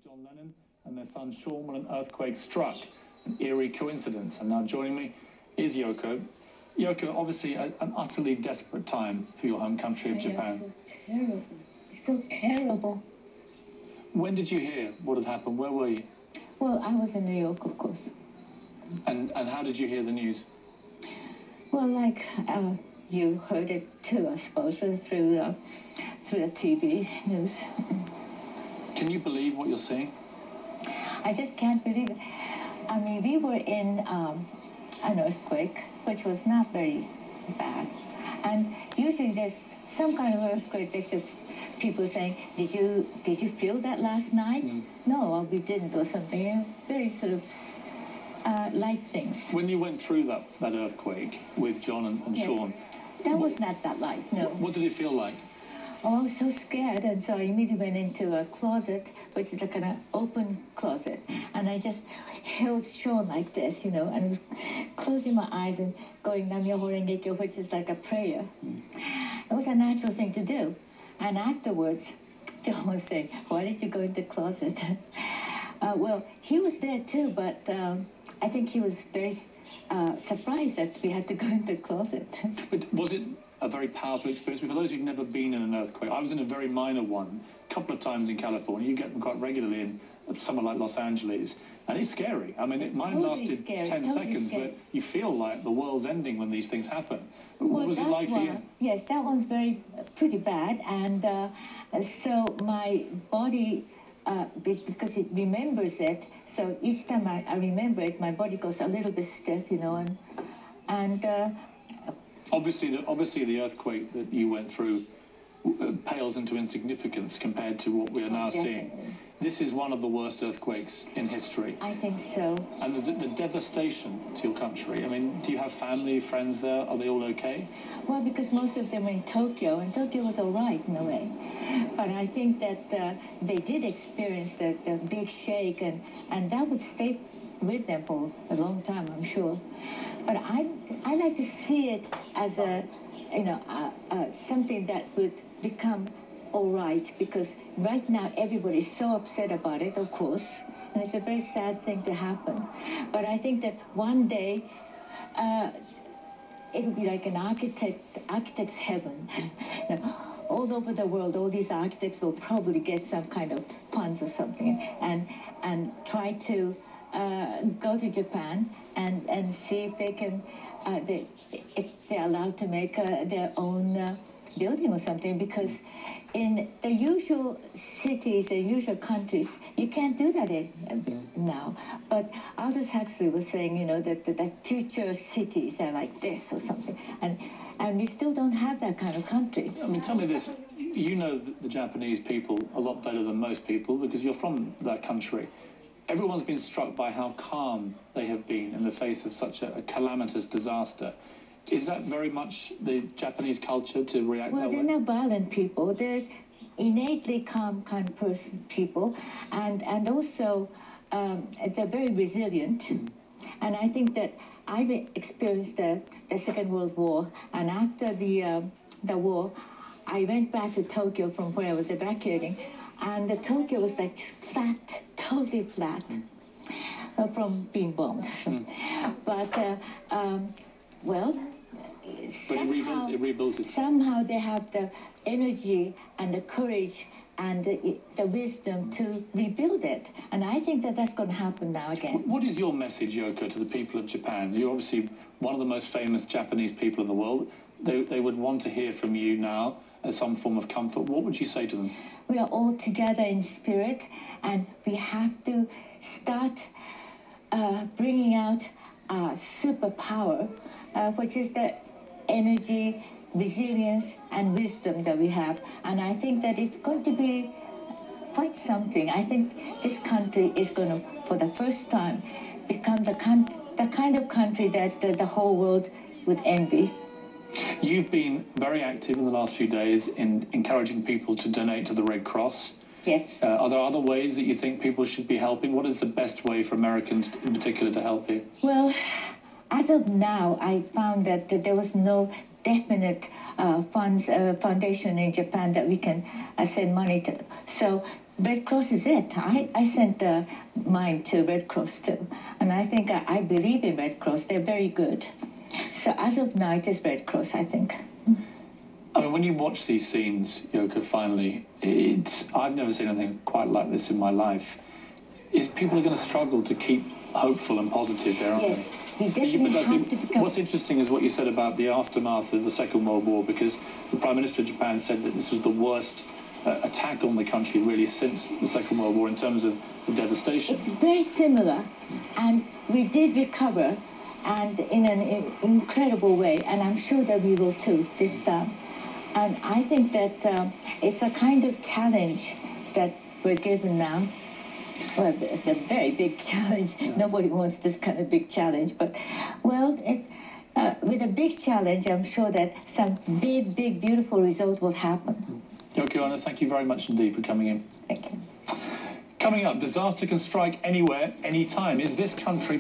John Lennon and their son Sean when an earthquake struck. An eerie coincidence. And now joining me is Yoko. Yoko, obviously an utterly desperate time for your home country of Japan. So terrible. So terrible. When did you hear what had happened? Where were you? Well, I was in New York, of course. And how did you hear the news? Well, like you heard it too, I suppose, through the TV news. Can you believe what you're seeing? I just can't believe it. I mean, we were in an earthquake, which was not very bad. And usually there's some kind of earthquake, there's just people saying, did you feel that last night? No, we didn't, or something. Very sort of light things. When you went through that earthquake with John and yes. Sean... That was not that light, no. What did it feel like? Oh, I was so scared, and so I immediately went into a closet, which is like an open closet, and I just held Sean like this, you know, and was closing my eyes and going Nam-myoho Renge-kyo, which is like a prayer. It was a natural thing to do. And afterwards, John was saying, why did you go in the closet? Well, he was there too, but I think he was very surprised that we had to go in the closet. But was it a very powerful experience? For those who've never been in an earthquake, I was in a very minor one a couple of times in California. You get them quite regularly in somewhere like Los Angeles, and it's scary. I mean, mine totally lasted scary, 10 totally seconds, scary. But you feel like the world's ending when these things happen. Well, what was it like for you? Yes, that one's pretty bad, and so my body, because it remembers it, so each time I remember it, my body goes a little bit stiff, you know, and Obviously the earthquake that you went through pales into insignificance compared to what we are now seeing. This is one of the worst earthquakes in history. I think so. And the devastation to your country. I mean, do you have family, friends there? Are they all okay? Well, because most of them are in Tokyo, and Tokyo was all right in a way. But I think that they did experience the big shake, and that would stay with them for a long time, I'm sure. But I like to see it as a, you know, something that would become all right, because right now everybody's so upset about it, of course, and it's a very sad thing to happen. But I think that one day it'll be like an architect's heaven. You know, all over the world, all these architects will probably get some kind of funds or something and try to go to Japan and see if they can, if they're allowed to make their own building or something, because in the usual cities, the usual countries, you can't do that now. But Aldous Huxley was saying, you know, that the future cities are like this or something, and we still don't have that kind of country. I mean, tell me this, you know the Japanese people a lot better than most people because you're from that country. Everyone's been struck by how calm they have been in the face of such a calamitous disaster. Is that very much the Japanese culture to react that way? Well, they're not violent people. They're innately calm kind of people, and also they're very resilient. And I think that I've experienced the Second World War, and after the war, I went back to Tokyo from where I was evacuating, and the Tokyo was like flat, totally flat, from being bombed. But well, it rebuilt it. Somehow they have the energy and the courage and the wisdom to rebuild it. And I think that that's going to happen now again. What is your message, Yoko, to the people of Japan? You're obviously one of the most famous Japanese people in the world. They would want to hear from you now as some form of comfort. What would you say to them? We are all together in spirit, and we have to start bringing out our superpower, which is the energy, resilience, and wisdom that we have. And I think that it's going to be quite something. I think this country is going to, for the first time, become the kind of country that the whole world would envy. You've been very active in the last few days in encouraging people to donate to the Red Cross. Yes. Are there other ways that you think people should be helping? What is the best way for Americans in particular to help you? Well, as of now, I found that there was no definite foundation in Japan that we can send money to. So Red Cross is it. I sent mine to Red Cross too. And I think I believe in Red Cross. They're very good. So as of now, it is Red Cross, I think. I mean, when you watch these scenes, Yoko, finally, I've never seen anything quite like this in my life. People are going to struggle to keep hopeful and positive there, aren't they? We definitely have to become... What's interesting is what you said about the aftermath of the Second World War, because the Prime Minister of Japan said that this was the worst attack on the country really since the Second World War in terms of the devastation. It's very similar, and we did recover, and in an incredible way, and I'm sure that we will too this time. And I think that it's a kind of challenge that we're given now. Well, it's a very big challenge. Yeah. Nobody wants this kind of big challenge, but, well, with a big challenge, I'm sure that some big, beautiful result will happen. Yoko Ono, thank you very much indeed for coming in. Thank you. Coming up, disaster can strike anywhere, anytime. Is this country